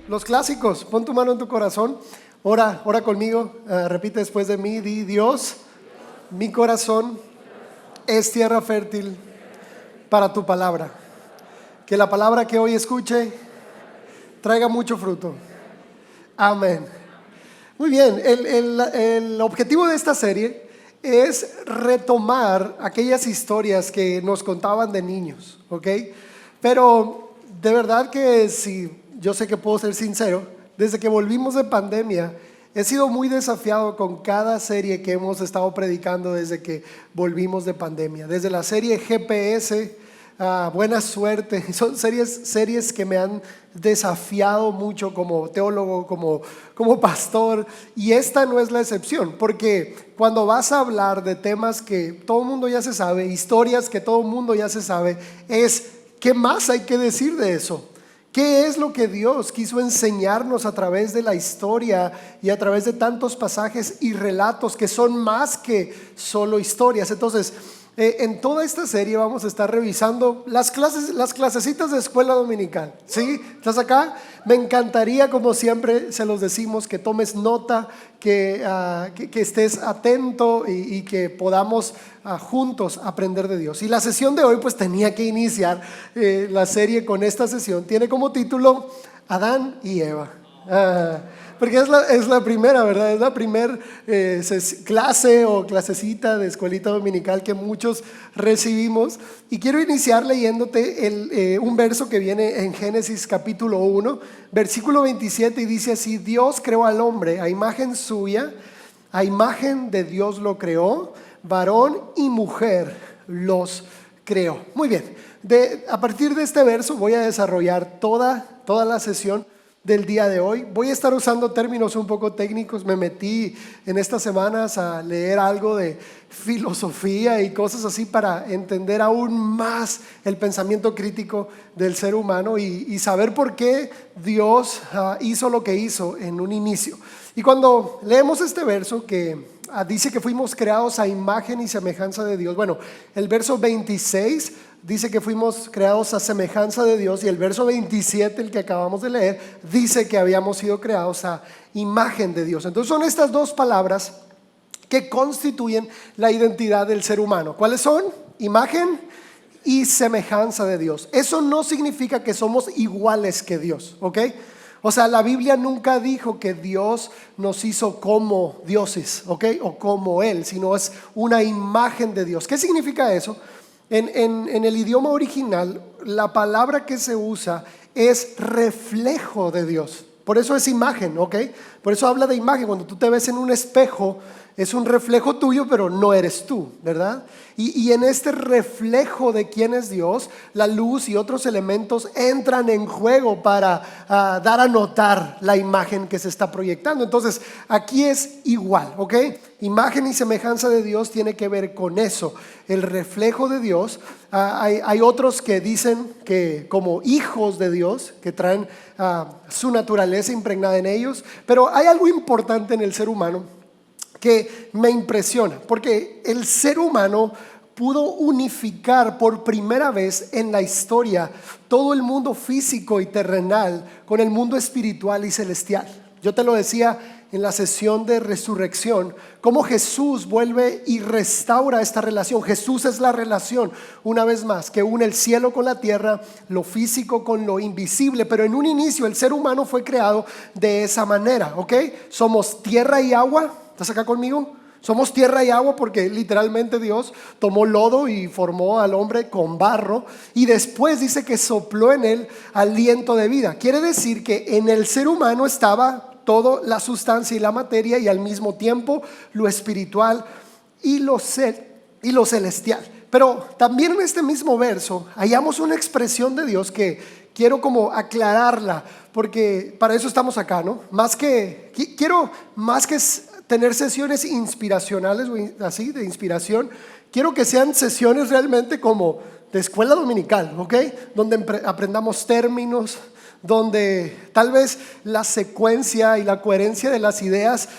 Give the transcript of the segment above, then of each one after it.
Los clásicos. Pon tu mano en tu corazón. Ora conmigo. Repite después de mí. Di: Dios, mi corazón es tierra fértil para tu palabra. Que la palabra que hoy escuche traiga mucho fruto. Amén. Muy bien. El objetivo de esta serie es retomar aquellas historias que nos contaban de niños, ¿ok? Pero de verdad que si yo sé que puedo ser sincero, desde que volvimos de pandemia he sido muy desafiado con cada serie que hemos estado predicando desde que volvimos de pandemia. Desde la serie GPS, Buena Suerte, son series que me han desafiado mucho como teólogo, como pastor, y esta no es la excepción, porque cuando vas a hablar de temas que todo el mundo ya se sabe, historias que todo el mundo ya se sabe, ¿qué más hay que decir de eso? ¿Qué es lo que Dios quiso enseñarnos a través de la historia y a través de tantos pasajes y relatos que son más que solo historias? Entonces, en toda esta serie vamos a estar revisando las clasecitas de escuela dominical. ¿Sí? ¿Estás acá? Me encantaría, como siempre se los decimos, que tomes nota, que estés atento y que podamos juntos aprender de Dios. Y la sesión de hoy pues tenía que iniciar la serie con esta sesión. Tiene como título Adán y Eva. Porque es la primera, ¿verdad? Es la primera clase o clasecita de escuelita dominical que muchos recibimos. Y quiero iniciar leyéndote un verso que viene en Génesis capítulo 1, versículo 27, y dice así: Dios creó al hombre a imagen suya, a imagen de Dios lo creó, varón y mujer los creó. Muy bien, a partir de este verso voy a desarrollar toda la sesión del día de hoy. Voy a estar usando términos un poco técnicos. Me metí en estas semanas a leer algo de filosofía y cosas así para entender aún más el pensamiento crítico del ser humano y saber por qué Dios hizo lo que hizo en un inicio. Y cuando leemos este verso que dice que fuimos creados a imagen y semejanza de Dios, bueno, el verso 26 dice que fuimos creados a semejanza de Dios, y el verso 27, el que acabamos de leer, dice que habíamos sido creados a imagen de Dios. Entonces son estas dos palabras que constituyen la identidad del ser humano. ¿Cuáles son? Imagen y semejanza de Dios. Eso no significa que somos iguales que Dios, ¿ok? O sea, la Biblia nunca dijo que Dios nos hizo como dioses, ¿ok? O como Él, sino es una imagen de Dios. ¿Qué significa eso? En el idioma original, la palabra que se usa es reflejo de Dios. Por eso es imagen, ¿ok? Por eso habla de imagen. Cuando tú te ves en un espejo, es un reflejo tuyo, pero no eres tú, ¿verdad? Y en este reflejo de quién es Dios, la luz y otros elementos entran en juego para dar a notar la imagen que se está proyectando. Entonces, aquí es igual, ¿ok? Imagen y semejanza de Dios tiene que ver con eso, el reflejo de Dios. Hay otros que dicen que como hijos de Dios, que traen su naturaleza impregnada en ellos, pero hay algo importante en el ser humano que me impresiona, porque el ser humano pudo unificar por primera vez en la historia todo el mundo físico y terrenal con el mundo espiritual y celestial. Yo te lo decía en la sesión de resurrección, cómo Jesús vuelve y restaura esta relación. Jesús es la relación, una vez más, que une el cielo con la tierra, lo físico con lo invisible. Pero en un inicio el ser humano fue creado de esa manera, ¿ok? Somos tierra y agua. ¿Estás acá conmigo? Somos tierra y agua porque literalmente Dios tomó lodo y formó al hombre con barro, y después dice que sopló en él aliento de vida. Quiere decir que en el ser humano estaba toda la sustancia y la materia, y al mismo tiempo lo espiritual y lo celestial. Pero también en este mismo verso hallamos una expresión de Dios que quiero como aclararla, porque para eso estamos acá, ¿no? Quiero más que tener sesiones inspiracionales o así de inspiración, quiero que sean sesiones realmente como de escuela dominical, ¿ok? Donde aprendamos términos, donde tal vez la secuencia y la coherencia de las ideas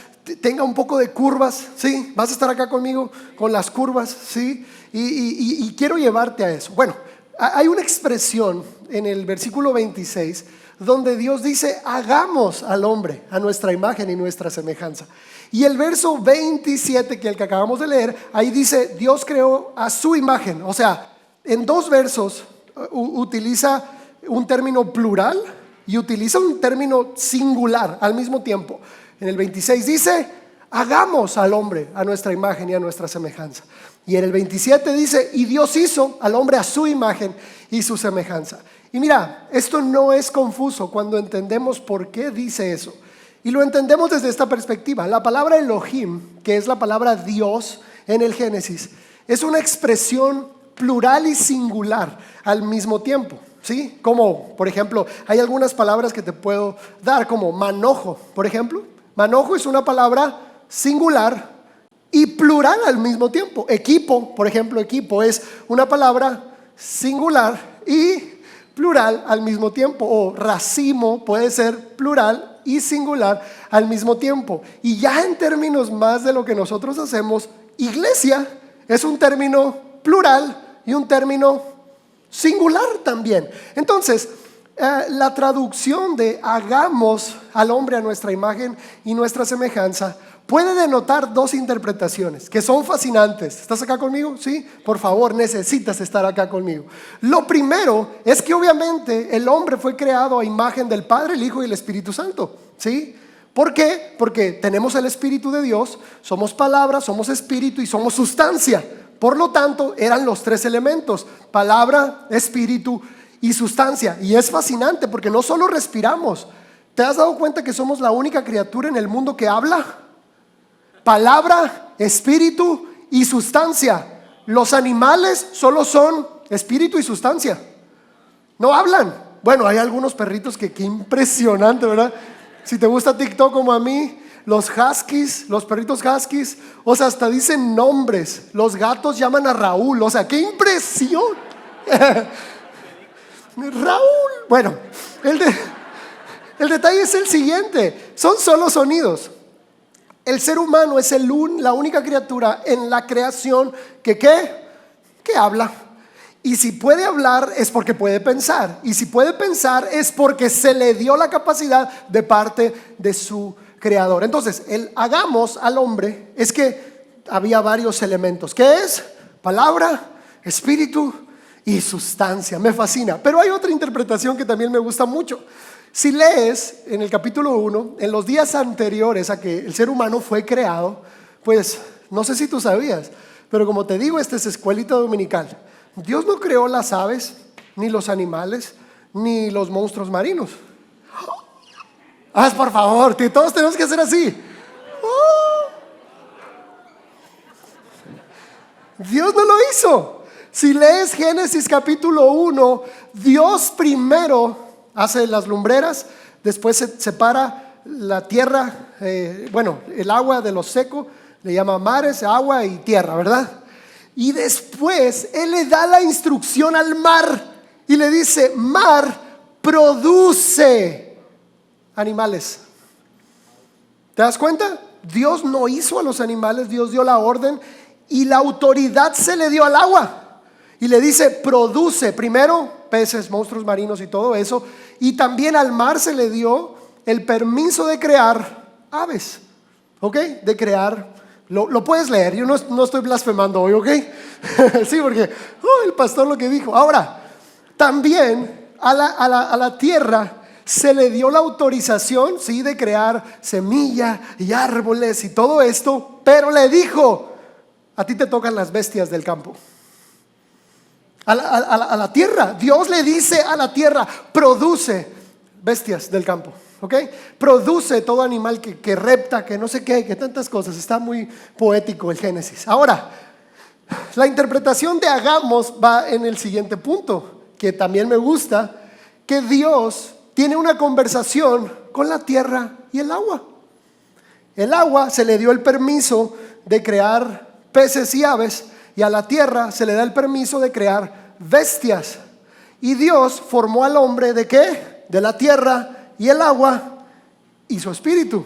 tenga un poco de curvas, ¿sí? ¿Vas a estar acá conmigo con las curvas? ¿Sí? Y quiero llevarte a eso. Bueno, hay una expresión en el versículo 26 donde Dios dice: hagamos al hombre a nuestra imagen y nuestra semejanza. Y el verso 27, que acabamos de leer, ahí dice: Dios creó a su imagen. O sea, en dos versos utiliza un término plural y utiliza un término singular al mismo tiempo. En el 26 dice: hagamos al hombre a nuestra imagen y a nuestra semejanza. Y en el 27 dice: y Dios hizo al hombre a su imagen y su semejanza. Y mira, esto no es confuso cuando entendemos por qué dice eso. Y lo entendemos desde esta perspectiva. La palabra Elohim, que es la palabra Dios en el Génesis, es una expresión plural y singular al mismo tiempo, ¿sí? Como, por ejemplo, hay algunas palabras que te puedo dar, como manojo, por ejemplo. Manojo es una palabra singular y plural al mismo tiempo. Equipo, por ejemplo, equipo es una palabra singular y plural al mismo tiempo. O racimo puede ser plural y singular al mismo tiempo. Y ya en términos más de lo que nosotros hacemos, iglesia es un término plural y un término singular también. Entonces, la traducción de hagamos al hombre a nuestra imagen y nuestra semejanza puede denotar dos interpretaciones que son fascinantes. ¿Estás acá conmigo? Sí, por favor, necesitas estar acá conmigo. Lo primero es que obviamente el hombre fue creado a imagen del Padre, el Hijo y el Espíritu Santo, ¿sí? ¿Por qué? Porque tenemos el Espíritu de Dios, somos palabra, somos espíritu y somos sustancia. Por lo tanto, eran los tres elementos: palabra, espíritu y sustancia. Y es fascinante porque no solo respiramos. ¿Te has dado cuenta que somos la única criatura en el mundo que habla? Palabra, espíritu y sustancia. Los animales solo son espíritu y sustancia, no hablan. Bueno, hay algunos perritos que qué impresionante, ¿verdad? Si te gusta TikTok como a mí, los huskies, los perritos huskies, o sea, hasta dicen nombres. Los gatos llaman a Raúl, o sea, qué impresión. Raúl. Bueno, el detalle es el siguiente: son solo sonidos. El ser humano es la única criatura en la creación que habla. Y si puede hablar es porque puede pensar. Y si puede pensar es porque se le dio la capacidad de parte de su creador. Entonces, el hagamos al hombre es que había varios elementos. ¿Qué es? Palabra, espíritu y sustancia. Me fascina. Pero hay otra interpretación que también me gusta mucho. Si lees en el capítulo 1, en los días anteriores a que el ser humano fue creado, pues no sé si tú sabías, pero como te digo, esta es escuelita dominical. Dios no creó las aves, ni los animales, ni los monstruos marinos. Por favor, todos tenemos que hacer así. Dios no lo hizo. Si lees Génesis capítulo 1, Dios primero hace las lumbreras, después se separa la tierra, el agua de lo seco, le llama mares, agua y tierra, ¿verdad? Y después Él le da la instrucción al mar y le dice: mar, produce animales. ¿Te das cuenta? Dios no hizo a los animales, Dios dio la orden y la autoridad se le dio al agua. Y le dice: produce primero peces, monstruos marinos y todo eso. Y también al mar se le dio el permiso de crear aves, ¿ok? De crear, lo puedes leer, yo no estoy blasfemando hoy, ¿ok? Sí, porque el pastor lo que dijo. Ahora, también a la tierra se le dio la autorización, sí, de crear semilla y árboles y todo esto. Pero le dijo: a ti te tocan las bestias del campo. A la tierra, Dios le dice a la tierra: produce bestias del campo, ¿ok? Produce todo animal que repta, que no sé qué, que tantas cosas. Está muy poético el Génesis. Ahora, la interpretación de hagamos va en el siguiente punto, que también me gusta: que Dios tiene una conversación con la tierra y el agua. El agua se le dio el permiso de crear peces y aves, y a la tierra se le da el permiso de crear bestias. Y Dios formó al hombre ¿de qué? De la tierra y el agua y su espíritu.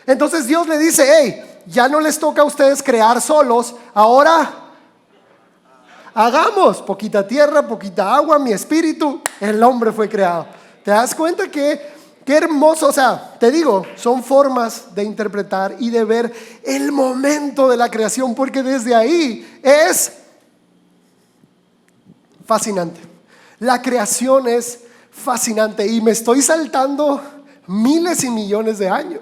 Entonces Dios le dice: hey, ya no les toca a ustedes crear solos, ahora hagamos poquita tierra, poquita agua, mi espíritu. El hombre fue creado. ¿Te das cuenta qué hermoso? O sea, te digo, son formas de interpretar y de ver el momento de la creación, porque desde ahí es fascinante. La creación es fascinante y me estoy saltando miles y millones de años.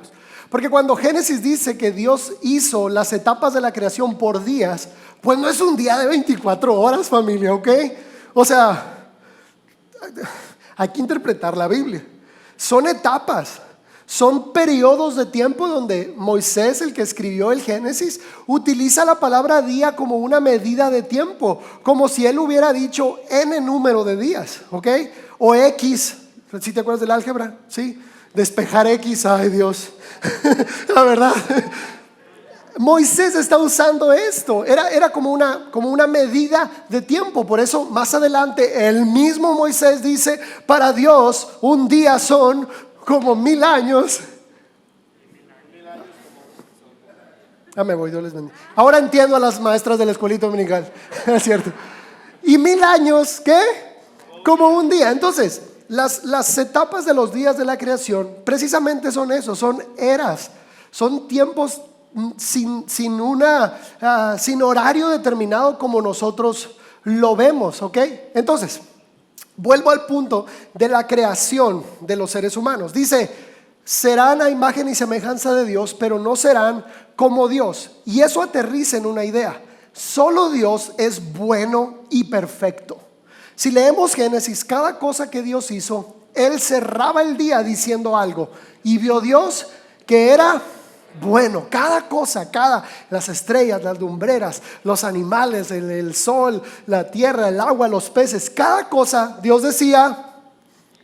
Porque cuando Génesis dice que Dios hizo las etapas de la creación por días, pues no es un día de 24 horas, familia, ¿ok? O sea, hay que interpretar la Biblia. Son etapas, son periodos de tiempo donde Moisés, el que escribió el Génesis, utiliza la palabra día como una medida de tiempo, como si él hubiera dicho n número de días, ¿ok? O X, ¿sí te acuerdas del álgebra? Sí, despejar X, ay Dios, la verdad. Moisés está usando esto, era como una medida de tiempo. Por eso más adelante el mismo Moisés dice: para Dios un día son como 1000 años. Me voy, Dios les bendiga. Ahora entiendo a las maestras de la escuelita dominical, es cierto. Y 1000 años, ¿qué? Como un día. Entonces las etapas de los días de la creación precisamente son eso, son eras, son tiempos sin horario determinado como nosotros lo vemos, ¿ok? Entonces, vuelvo al punto de la creación de los seres humanos. Dice: serán a imagen y semejanza de Dios, pero no serán como Dios. Y eso aterriza en una idea: solo Dios es bueno y perfecto. Si leemos Génesis, cada cosa que Dios hizo, Él cerraba el día diciendo algo: y vio Dios que era bueno. Cada cosa, las estrellas, las lumbreras, los animales, el sol, la tierra, el agua, los peces, cada cosa Dios decía: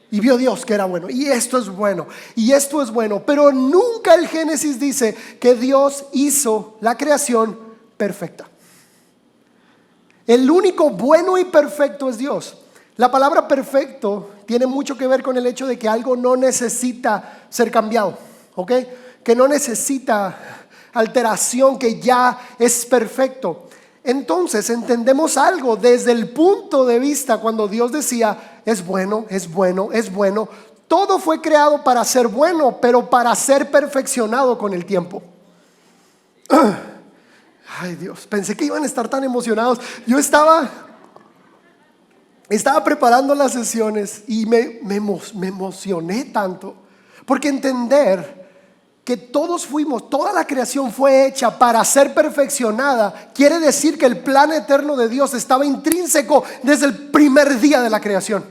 y vio Dios que era bueno, y esto es bueno, y esto es bueno. Pero nunca el Génesis dice que Dios hizo la creación perfecta. El único bueno y perfecto es Dios. La palabra perfecto tiene mucho que ver con el hecho de que algo no necesita ser cambiado, ¿ok? Que no necesita alteración, que ya es perfecto. Entonces entendemos algo desde el punto de vista cuando Dios decía: es bueno, es bueno, es bueno. Todo fue creado para ser bueno, pero para ser perfeccionado con el tiempo. Ay Dios, pensé que iban a estar tan emocionados. Yo estaba preparando las sesiones y me emocioné tanto, porque entender que toda la creación fue hecha para ser perfeccionada, quiere decir que el plan eterno de Dios estaba intrínseco desde el primer día de la creación.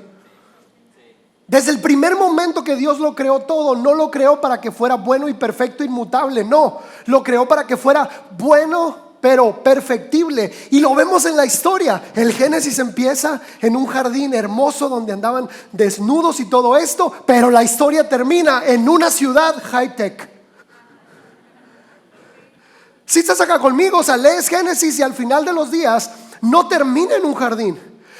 Desde el primer momento que Dios lo creó todo, no lo creó para que fuera bueno y perfecto, inmutable, no, lo creó para que fuera bueno pero perfectible. Y lo vemos en la historia. El Génesis empieza en un jardín hermoso donde andaban desnudos y todo esto, pero la historia termina en una ciudad high-tech. Si estás acá conmigo, o sea, lees Génesis y al final de los días no termina en un jardín.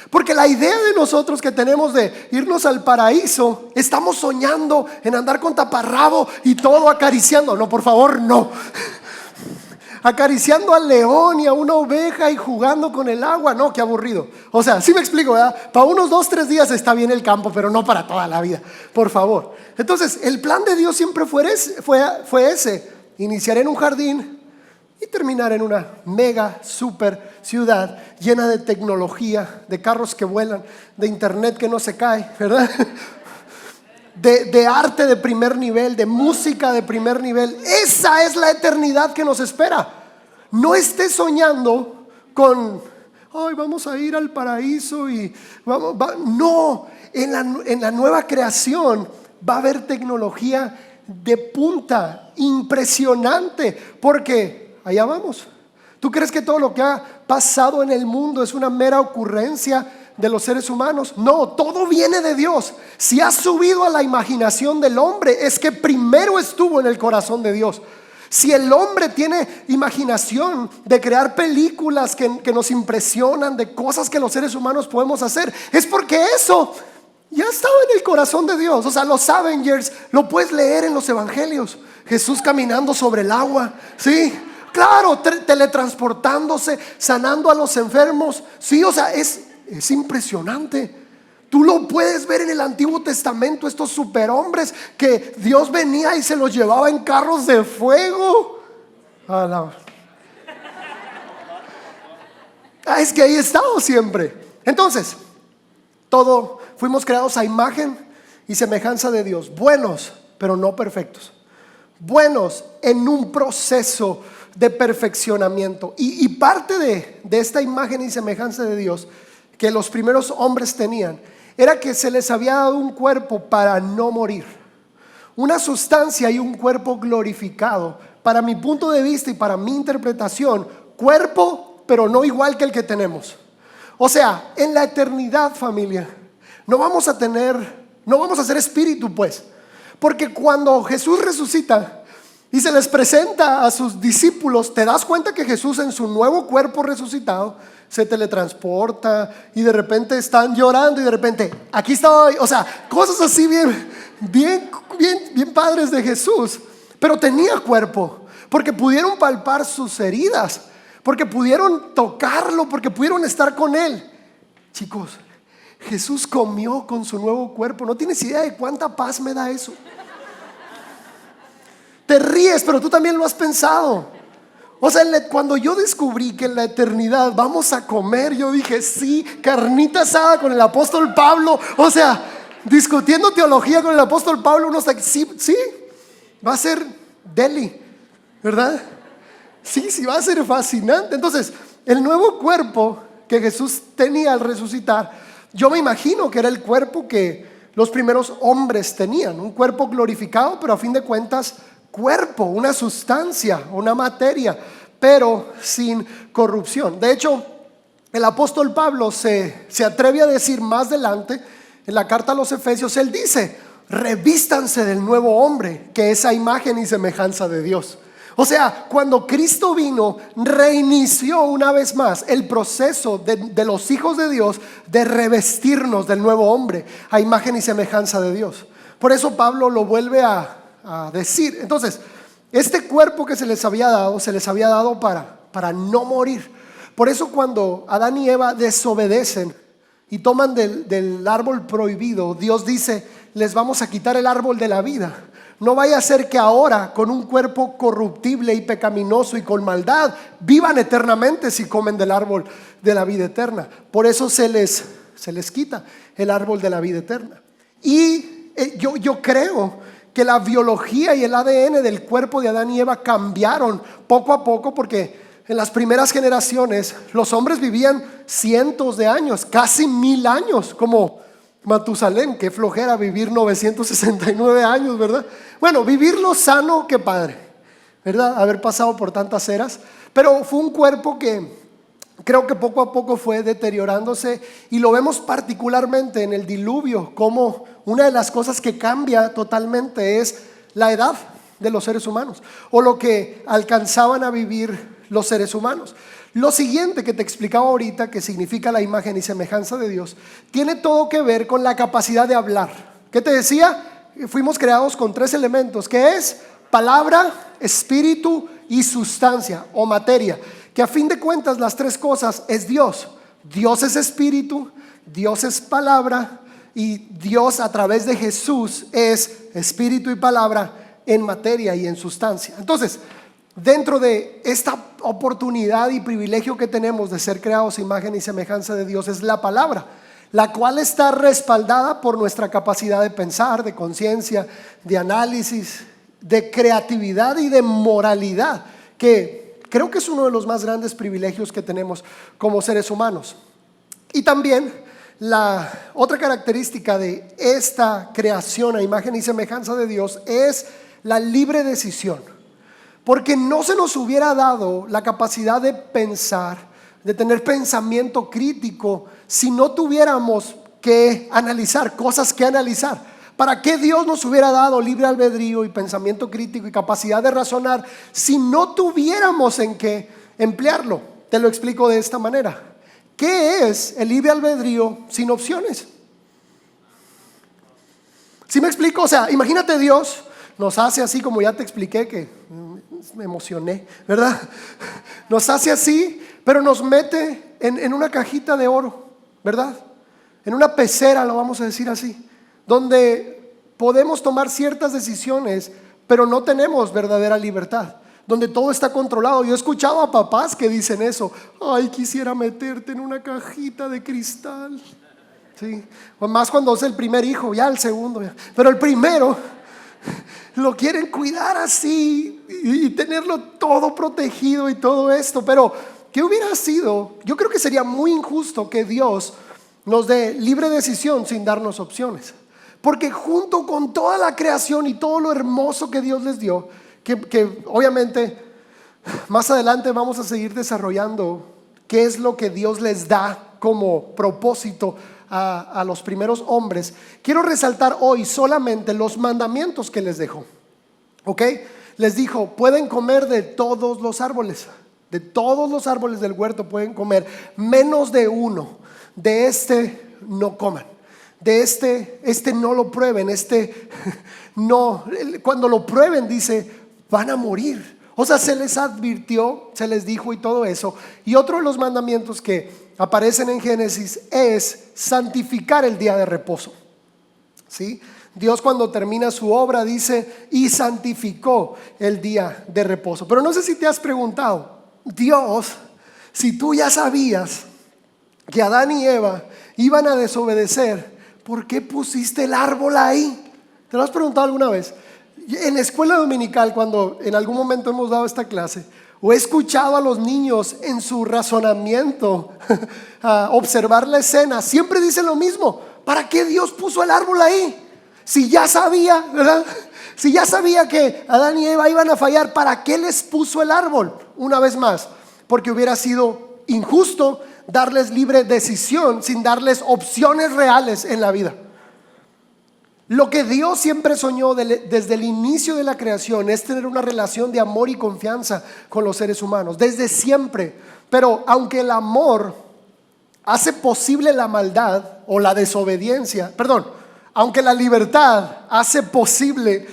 Porque la idea de nosotros que tenemos de irnos al paraíso, estamos soñando en andar con taparrabo y todo acariciando. No, por favor, no. Acariciando al león y a una oveja y jugando con el agua. No, qué aburrido. O sea, sí me explico, ¿verdad? Para unos 2-3 días está bien el campo, pero no para toda la vida, por favor. Entonces, el plan de Dios siempre fue ese: iniciar en un jardín y terminar en una mega super ciudad llena de tecnología, de carros que vuelan, de internet que no se cae, ¿verdad? De arte de primer nivel, de música de primer nivel. Esa es la eternidad que nos espera. No estés soñando con: ay, vamos a ir al paraíso y no, en la nueva creación va a haber tecnología de punta, impresionante, porque allá vamos. ¿Tú crees que todo lo que ha pasado en el mundo es una mera ocurrencia de los seres humanos? No, todo viene de Dios. Si ha subido a la imaginación del hombre, es que primero estuvo en el corazón de Dios. Si el hombre tiene imaginación de crear películas que nos impresionan, de cosas que los seres humanos podemos hacer, es porque eso ya estaba en el corazón de Dios. O sea, los Avengers lo puedes leer en los evangelios. Jesús caminando sobre el agua, sí, claro, teletransportándose, sanando a los enfermos. Sí, o sea, es impresionante. Tú lo puedes ver en el Antiguo Testamento, estos superhombres que Dios venía y se los llevaba en carros de fuego. Es que ahí he estado siempre. Entonces, fuimos creados a imagen y semejanza de Dios, buenos, pero no perfectos. Buenos en un proceso de perfeccionamiento. Y parte de esta imagen y semejanza de Dios que los primeros hombres tenían era que se les había dado un cuerpo para no morir, una sustancia y un cuerpo glorificado. Para mi punto de vista y para mi interpretación, cuerpo, pero no igual que el que tenemos. O sea, en la eternidad, familia, no vamos a ser espíritu, pues. Porque cuando Jesús resucita y se les presenta a sus discípulos, te das cuenta que Jesús en su nuevo cuerpo resucitado se teletransporta y de repente están llorando y de repente aquí estoy. O sea, cosas así bien padres de Jesús. Pero tenía cuerpo, porque pudieron palpar sus heridas, porque pudieron tocarlo, porque pudieron estar con él. Chicos, Jesús comió con su nuevo cuerpo. No tienes idea de cuánta paz me da eso. Te ríes, pero tú también lo has pensado. O sea, cuando yo descubrí que en la eternidad vamos a comer, yo dije, sí, carnita asada con el apóstol Pablo. O sea, discutiendo teología con el apóstol Pablo, uno está, sí, va a ser deli, ¿verdad? Sí, va a ser fascinante. Entonces, el nuevo cuerpo que Jesús tenía al resucitar, yo me imagino que era el cuerpo que los primeros hombres tenían, un cuerpo glorificado, pero a fin de cuentas cuerpo, una sustancia, una materia, pero sin corrupción. De hecho, el apóstol Pablo se atreve a decir más adelante en la carta a los Efesios, él dice: revístanse del nuevo hombre, que es a imagen y semejanza de Dios. O sea, cuando Cristo vino, reinició una vez más el proceso de los hijos de Dios de revestirnos del nuevo hombre a imagen y semejanza de Dios. Por eso Pablo lo vuelve a decir. Entonces, este cuerpo que se les había dado para no morir. Por eso cuando Adán y Eva desobedecen y toman del árbol prohibido, Dios dice: les vamos a quitar el árbol de la vida. No vaya a ser que ahora, con un cuerpo corruptible y pecaminoso y con maldad, vivan eternamente si comen del árbol de la vida eterna. Por eso se les quita el árbol de la vida eterna. Y yo creo que la biología y el ADN del cuerpo de Adán y Eva cambiaron poco a poco, porque en las primeras generaciones los hombres vivían cientos de años, casi 1000 años, como Matusalén. Qué flojera vivir 969 años, ¿verdad? Bueno, vivirlo sano, qué padre, ¿verdad? Haber pasado por tantas eras. Pero fue un cuerpo que creo que poco a poco fue deteriorándose, y lo vemos particularmente en el diluvio, como una de las cosas que cambia totalmente es la edad de los seres humanos, o lo que alcanzaban a vivir los seres humanos. Lo siguiente que te explicaba ahorita, que significa la imagen y semejanza de Dios, tiene todo que ver con la capacidad de hablar. ¿Qué te decía? Fuimos creados con 3 elementos, que es palabra, espíritu y sustancia o materia, que a fin de cuentas las 3 cosas es Dios. Dios es espíritu, Dios es palabra, y Dios a través de Jesús es espíritu y palabra en materia y en sustancia. Entonces, dentro de esta oportunidad y privilegio que tenemos de ser creados a imagen y semejanza de Dios, es la palabra, la cual está respaldada por nuestra capacidad de pensar, de conciencia, de análisis, de creatividad y de moralidad, que creo que es uno de los más grandes privilegios que tenemos como seres humanos. Y también la otra característica de esta creación a imagen y semejanza de Dios es la libre decisión, porque no se nos hubiera dado la capacidad de pensar, de tener pensamiento crítico, si no tuviéramos que analizar, cosas que analizar. ¿Para qué Dios nos hubiera dado libre albedrío y pensamiento crítico y capacidad de razonar si no tuviéramos en qué emplearlo? Te lo explico de esta manera. ¿Qué es el libre albedrío sin opciones? ¿Sí me explico? O sea, imagínate, Dios nos hace así, como ya te expliqué, que me emocioné, ¿verdad? Nos hace así, pero nos mete en una cajita de oro, ¿verdad? en una pecera, lo vamos a decir así, donde podemos tomar ciertas decisiones, pero no tenemos verdadera libertad, donde todo está controlado. Yo he escuchado a papás que dicen eso: ay, quisiera meterte en una cajita de cristal. Sí, más cuando es el primer hijo, ya el segundo, ya. Pero el primero lo quieren cuidar así y tenerlo todo protegido y todo esto. Pero ¿qué hubiera sido? Yo creo que sería muy injusto que Dios nos dé libre decisión sin darnos opciones, porque junto con toda la creación y todo lo hermoso que Dios les dio, que obviamente más adelante vamos a seguir desarrollando qué es lo que Dios les da como propósito a los primeros hombres, quiero resaltar hoy solamente los mandamientos que les dejó. ¿Ok? Les dijo: pueden comer de todos los árboles, de todos los árboles del huerto pueden comer, menos de uno. De este no coman, de este no lo prueben, no, cuando lo prueben, dice, van a morir. O sea, se les advirtió, se les dijo y todo eso. Y otro de los mandamientos que aparecen en Génesis es santificar el día de reposo. ¿Sí? Dios, cuando termina su obra, dice: y santificó el día de reposo. Pero no sé si te has preguntado, Dios, si tú ya sabías que Adán y Eva iban a desobedecer, ¿por qué pusiste el árbol ahí? ¿Te lo has preguntado alguna vez? En la escuela dominical, cuando en algún momento hemos dado esta clase, o he escuchado a los niños en su razonamiento observar la escena, siempre dicen lo mismo: ¿para qué Dios puso el árbol ahí? Si ya sabía, ¿verdad? Si ya sabía que Adán y Eva iban a fallar, ¿para qué les puso el árbol? Una vez más, porque hubiera sido injusto darles libre decisión sin darles opciones reales en la vida. Lo que Dios siempre soñó desde el inicio de la creación es tener una relación de amor y confianza con los seres humanos, desde siempre. Pero aunque el amor hace posible la maldad o la desobediencia, aunque la libertad hace posible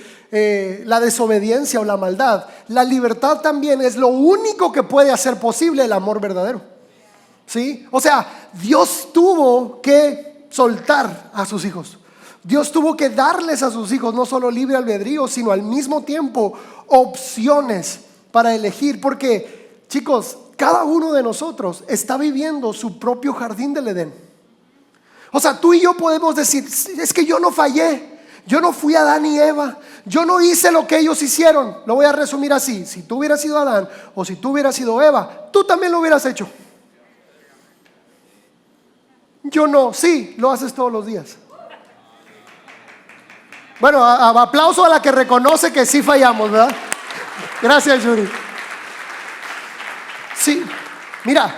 la desobediencia o la maldad, la libertad también es lo único que puede hacer posible el amor verdadero. ¿Sí? O sea, Dios tuvo que soltar a sus hijos. Dios tuvo que darles a sus hijos no solo libre albedrío, sino al mismo tiempo opciones para elegir. Porque, chicos, cada uno de nosotros está viviendo su propio jardín del Edén. O sea, tú y yo podemos decir: es que yo no fallé, yo no fui Adán y Eva, yo no hice lo que ellos hicieron. Lo voy a resumir así: si tú hubieras sido Adán o si tú hubieras sido Eva, tú también lo hubieras hecho. Yo no, sí, lo haces todos los días. Bueno, aplauso a la que reconoce que sí fallamos, ¿verdad? Gracias, Yuri. Sí, mira,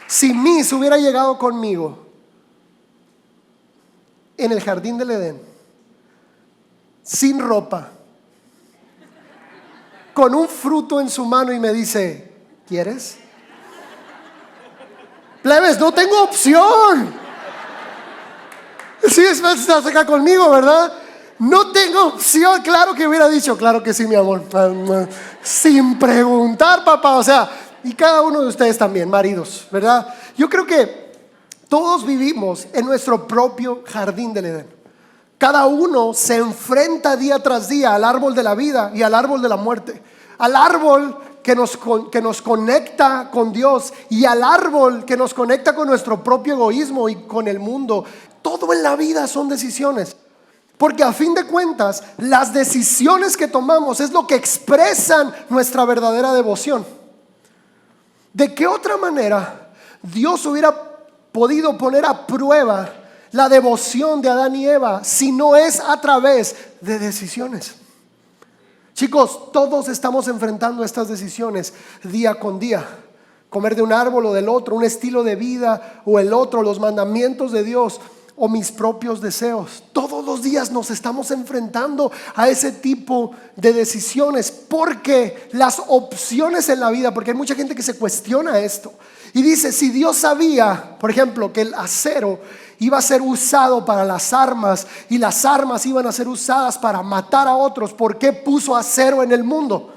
si Miss hubiera llegado conmigo en el jardín del Edén, sin ropa, con un fruto en su mano, y me dice: ¿quieres? Plebes, no tengo opción. Sí, estás acá conmigo, ¿verdad? No tengo opción. Claro que hubiera dicho: claro que sí, mi amor, sin preguntar, papá. O sea, y cada uno de ustedes también, maridos, ¿verdad? Yo creo que todos vivimos en nuestro propio jardín del Edén. Cada uno se enfrenta día tras día al árbol de la vida y al árbol de la muerte, al árbol que nos conecta con Dios y al árbol que nos conecta con nuestro propio egoísmo y con el mundo. Todo en la vida son decisiones, porque a fin de cuentas las decisiones que tomamos es lo que expresan nuestra verdadera devoción. ¿De qué otra manera Dios hubiera podido poner a prueba la devoción de Adán y Eva si no es a través de decisiones? Chicos, todos estamos enfrentando estas decisiones día con día: comer de un árbol o del otro, un estilo de vida o el otro, los mandamientos de Dios o mis propios deseos. Todos los días nos estamos enfrentando a ese tipo de decisiones, porque las opciones en la vida, porque hay mucha gente que se cuestiona esto y dice: si Dios sabía, por ejemplo, que el acero iba a ser usado para las armas y las armas iban a ser usadas para matar a otros, ¿por qué puso acero en el mundo?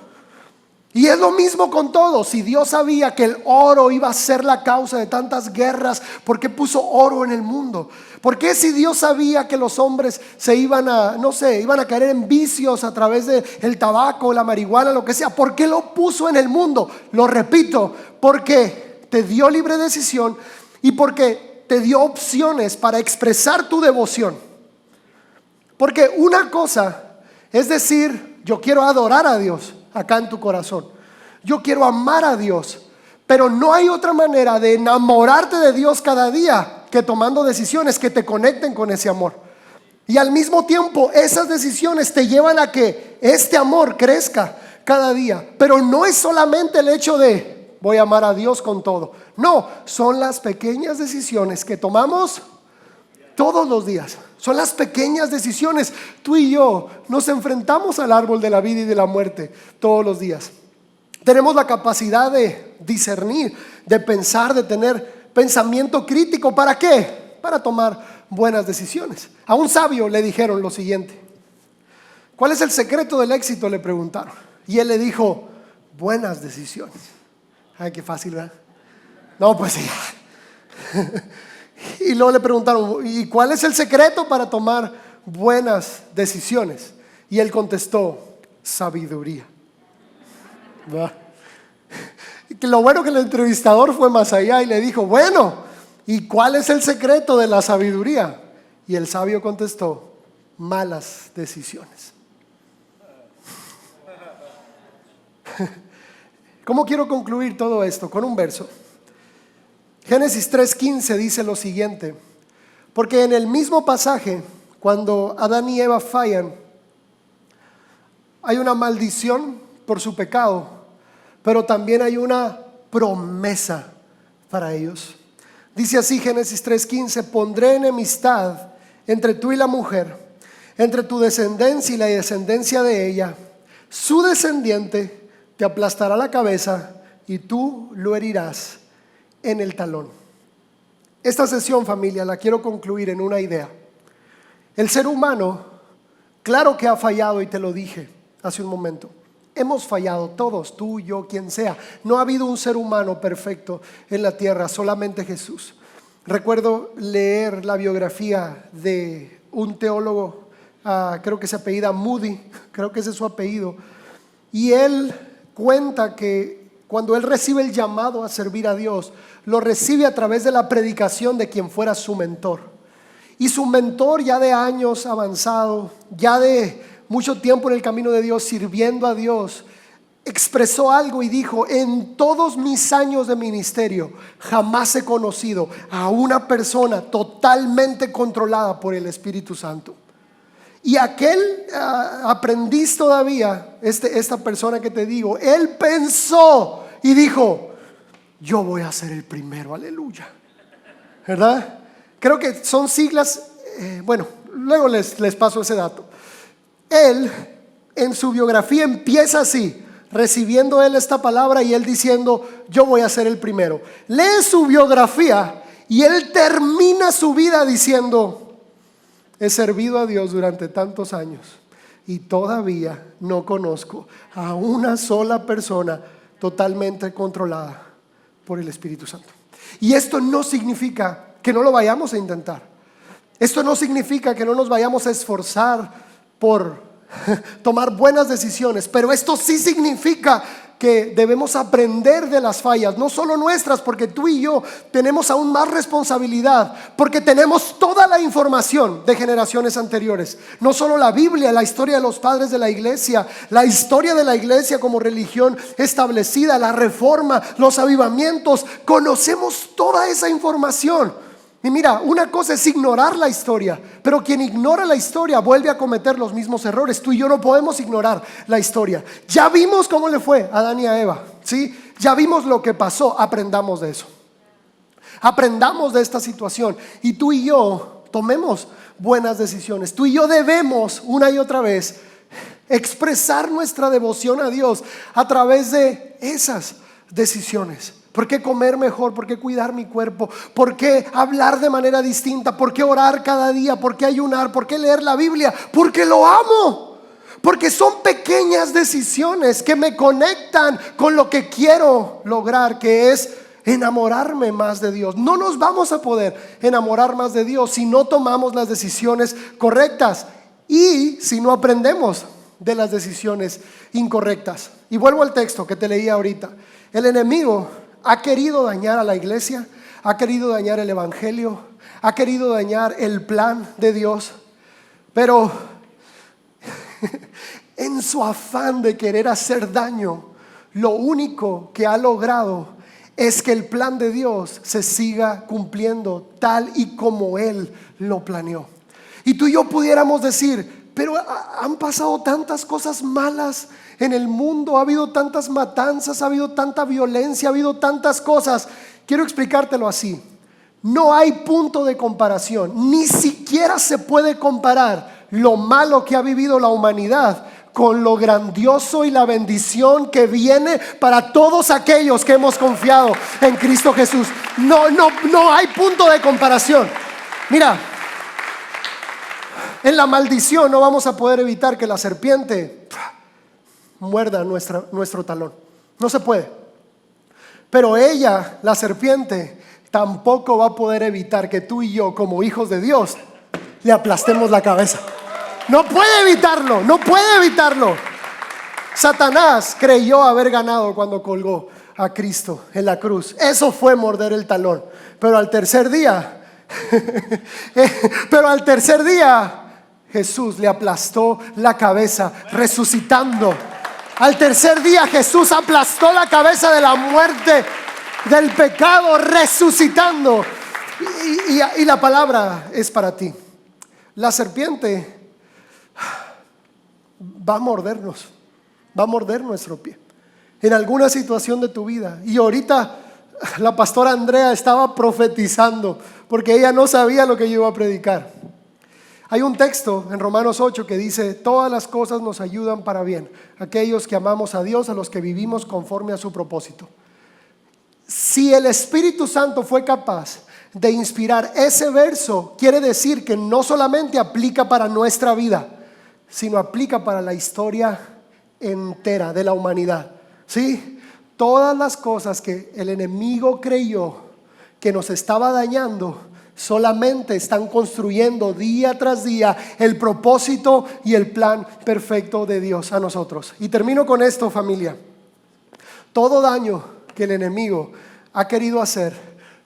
Y es lo mismo con todo. Si Dios sabía que el oro iba a ser la causa de tantas guerras, ¿por qué puso oro en el mundo? ¿Por qué si Dios sabía que los hombres se iban a, no sé, iban a caer en vicios a través del tabaco, la marihuana, lo que sea? ¿Por qué lo puso en el mundo? Lo repito, porque te dio libre decisión y porque te dio opciones para expresar tu devoción. Porque una cosa es decir, yo quiero adorar a Dios acá en tu corazón, yo quiero amar a Dios, pero no hay otra manera de enamorarte de Dios cada día que tomando decisiones que te conecten con ese amor. Y al mismo tiempo esas decisiones te llevan a que este amor crezca cada día. Pero no es solamente el hecho de voy a amar a Dios con todo. No, son las pequeñas decisiones que tomamos todos los días. Son las pequeñas decisiones. Tú y yo nos enfrentamos al árbol de la vida y de la muerte todos los días. Tenemos la capacidad de discernir, de pensar, de tener pensamiento crítico. ¿Para qué? Para tomar buenas decisiones. A un sabio le dijeron lo siguiente: ¿cuál es el secreto del éxito?, le preguntaron. Y él le dijo: buenas decisiones. Ay, qué fácil, ¿verdad? No, pues sí. Y luego le preguntaron: ¿y cuál es el secreto para tomar buenas decisiones? Y él contestó: sabiduría. ¿Verdad? Y lo bueno que el entrevistador fue más allá y le dijo: bueno, ¿y cuál es el secreto de la sabiduría? Y el sabio contestó: malas decisiones. ¿Cómo quiero concluir todo esto? Con un verso. Génesis 3:15 dice lo siguiente: porque en el mismo pasaje, cuando Adán y Eva fallan, hay una maldición por su pecado, pero también hay una promesa para ellos. Dice así Génesis 3:15: pondré enemistad entre tú y la mujer, entre tu descendencia y la descendencia de ella. Su descendiente te aplastará la cabeza y tú lo herirás en el talón. Esta sesión, familia, la quiero concluir en una idea. El ser humano, claro que ha fallado, y te lo dije hace un momento. Hemos fallado todos, tú, yo, quien sea. No ha habido un ser humano perfecto en la tierra, solamente Jesús. Recuerdo leer la biografía de un teólogo, creo que se apellida Moody, creo que ese es su apellido, y él cuenta que cuando él recibe el llamado a servir a Dios, lo recibe a través de la predicación de quien fuera su mentor. Y su mentor, ya de años avanzado, ya de mucho tiempo en el camino de Dios, sirviendo a Dios, expresó algo y dijo: en todos mis años de ministerio jamás he conocido a una persona totalmente controlada por el Espíritu Santo. Y aquel aprendiz todavía, esta persona que te digo, él pensó y dijo: yo voy a ser el primero, aleluya, ¿verdad? Creo que son siglas, bueno, luego les paso ese dato. Él en su biografía empieza así, recibiendo él esta palabra y él diciendo: yo voy a ser el primero. Lee su biografía y él termina su vida diciendo: he servido a Dios durante tantos años y todavía no conozco a una sola persona totalmente controlada por el Espíritu Santo. Y esto no significa que no lo vayamos a intentar. Esto no significa que no nos vayamos a esforzar por tomar buenas decisiones, pero esto sí significa que debemos aprender de las fallas, no solo nuestras, porque tú y yo tenemos aún más responsabilidad, porque tenemos toda la información de generaciones anteriores, no solo la Biblia, la historia de los padres de la iglesia, la historia de la iglesia como religión establecida, la reforma, los avivamientos. Conocemos toda esa información. Y mira, una cosa es ignorar la historia, pero quien ignora la historia vuelve a cometer los mismos errores. Tú y yo no podemos ignorar la historia. Ya vimos cómo le fue a Adán y a Eva, ¿sí? Ya vimos lo que pasó. Aprendamos de eso. Aprendamos de esta situación. Y tú y yo tomemos buenas decisiones. Tú y yo debemos una y otra vez expresar nuestra devoción a Dios a través de esas decisiones. ¿Por qué comer mejor? ¿Por qué cuidar mi cuerpo? ¿Por qué hablar de manera distinta? ¿Por qué orar cada día? ¿Por qué ayunar? ¿Por qué leer la Biblia? Porque lo amo. Porque son pequeñas decisiones que me conectan con lo que quiero lograr, que es enamorarme más de Dios. No nos vamos a poder enamorar más de Dios si no tomamos las decisiones correctas y si no aprendemos de las decisiones incorrectas. Y vuelvo al texto que te leí ahorita. El enemigo ha querido dañar a la iglesia, ha querido dañar el evangelio, ha querido dañar el plan de Dios, pero en su afán de querer hacer daño, lo único que ha logrado es que el plan de Dios se siga cumpliendo tal y como Él lo planeó. Y tú y yo pudiéramos decir, pero han pasado tantas cosas malas en el mundo, ha habido tantas matanzas, ha habido tanta violencia, ha habido tantas cosas. Quiero explicártelo así: no hay punto de comparación, ni siquiera se puede comparar lo malo que ha vivido la humanidad con lo grandioso y la bendición que viene para todos aquellos que hemos confiado en Cristo Jesús. No hay punto de comparación. Mira, en la maldición no vamos a poder evitar que la serpiente muerda nuestro talón. No se puede. Pero ella, la serpiente, tampoco va a poder evitar que tú y yo, como hijos de Dios, le aplastemos la cabeza. No puede evitarlo, no puede evitarlo. Satanás creyó haber ganado cuando colgó a Cristo en la cruz. Eso fue morder el talón. Pero al tercer día Jesús le aplastó la cabeza, resucitando. Al tercer día Jesús aplastó la cabeza de la muerte, del pecado, resucitando. Y la palabra es para ti. La serpiente va a mordernos, va a morder nuestro pie en alguna situación de tu vida. Y ahorita la pastora Andrea estaba profetizando porque ella no sabía lo que yo iba a predicar. Hay un texto en Romanos 8 que dice: todas las cosas nos ayudan para bien, aquellos que amamos a Dios, a los que vivimos conforme a su propósito. Si el Espíritu Santo fue capaz de inspirar ese verso, quiere decir que no solamente aplica para nuestra vida, sino aplica para la historia entera de la humanidad. ¿Sí? Todas las cosas que el enemigo creyó que nos estaba dañando, solamente están construyendo día tras día el propósito y el plan perfecto de Dios a nosotros. Y termino con esto, familia. Todo daño que el enemigo ha querido hacer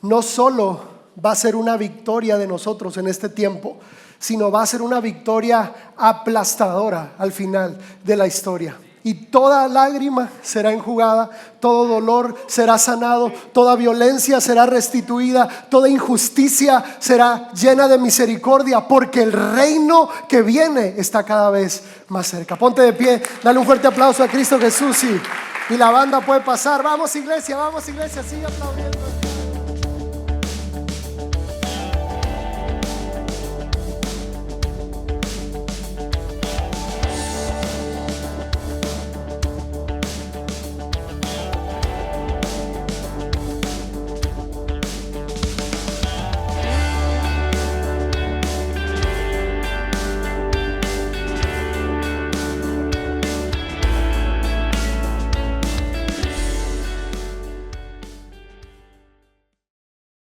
no solo va a ser una victoria de nosotros en este tiempo, sino va a ser una victoria aplastadora al final de la historia. Y toda lágrima será enjugada, todo dolor será sanado, toda violencia será restituida, toda injusticia será llena de misericordia, porque el reino que viene está cada vez más cerca. Ponte de pie, dale un fuerte aplauso a Cristo Jesús y la banda puede pasar. Vamos iglesia, sigue aplaudiendo.